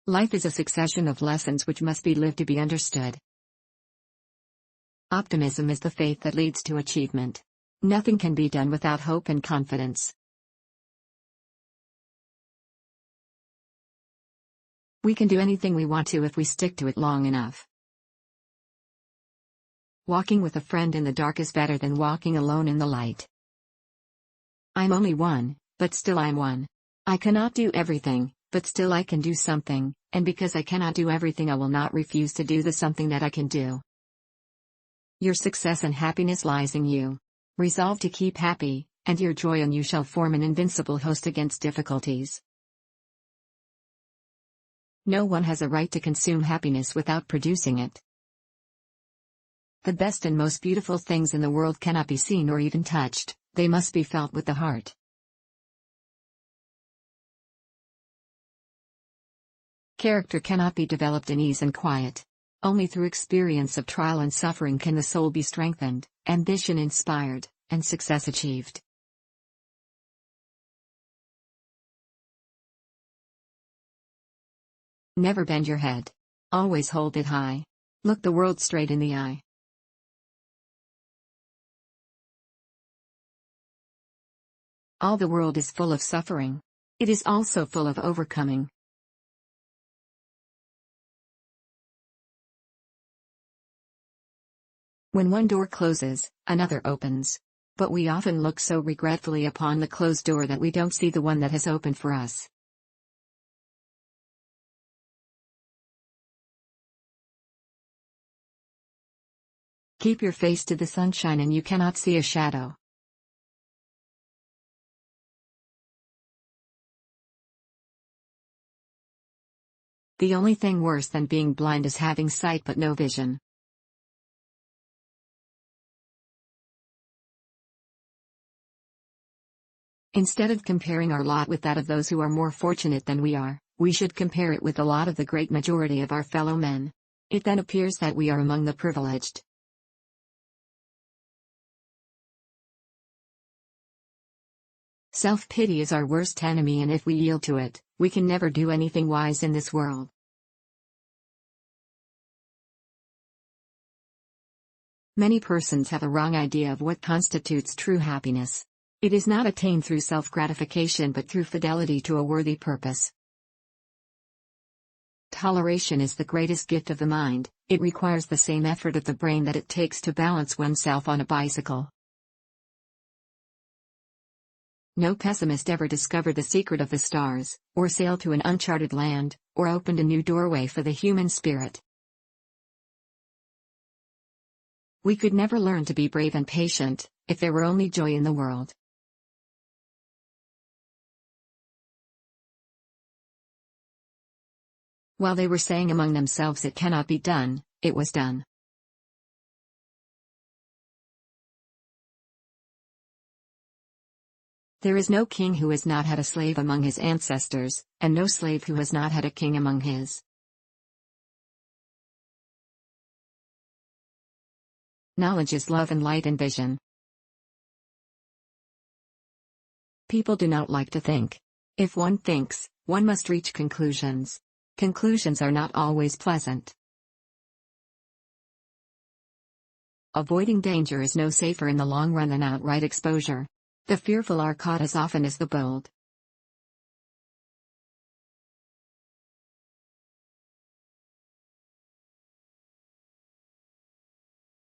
Life is a succession of lessons which must be lived to be understood. Optimism is the faith that leads to achievement. Nothing can be done without hope and confidence. We can do anything we want to if we stick to it long enough. Walking with a friend in the dark is better than walking alone in the light. I'm only one, but still I'm one. I cannot do everything, but still I can do something, and because I cannot do everything I will not refuse to do the something that I can do. Your success and happiness lies in you. Resolve to keep happy, and your joy and you shall form an invincible host against difficulties. No one has a right to consume happiness without producing it. The best and most beautiful things in the world cannot be seen or even touched, they must be felt with the heart. Character cannot be developed in ease and quiet. Only through experience of trial and suffering can the soul be strengthened, ambition inspired, and success achieved. Never bend your head. Always hold it high. Look the world straight in the eye. All the world is full of suffering. It is also full of overcoming. When one door closes, another opens. But we often look so regretfully upon the closed door that we don't see the one that has opened for us. Keep your face to the sunshine and you cannot see a shadow. The only thing worse than being blind is having sight but no vision. Instead of comparing our lot with that of those who are more fortunate than we are, we should compare it with the lot of the great majority of our fellow men. It then appears that we are among the privileged. Self-pity is our worst enemy, and if we yield to it, we can never do anything wise in this world. Many persons have a wrong idea of what constitutes true happiness. It is not attained through self-gratification but through fidelity to a worthy purpose. Toleration is the greatest gift of the mind. It requires the same effort of the brain that it takes to balance oneself on a bicycle. No pessimist ever discovered the secret of the stars, or sailed to an uncharted land, or opened a new doorway for the human spirit. We could never learn to be brave and patient, if there were only joy in the world. While they were saying among themselves it cannot be done, it was done. There is no king who has not had a slave among his ancestors, and no slave who has not had a king among his. Knowledge is love and light and vision. People do not like to think. If one thinks, one must reach conclusions. Conclusions are not always pleasant. Avoiding danger is no safer in the long run than outright exposure. The fearful are caught as often as the bold.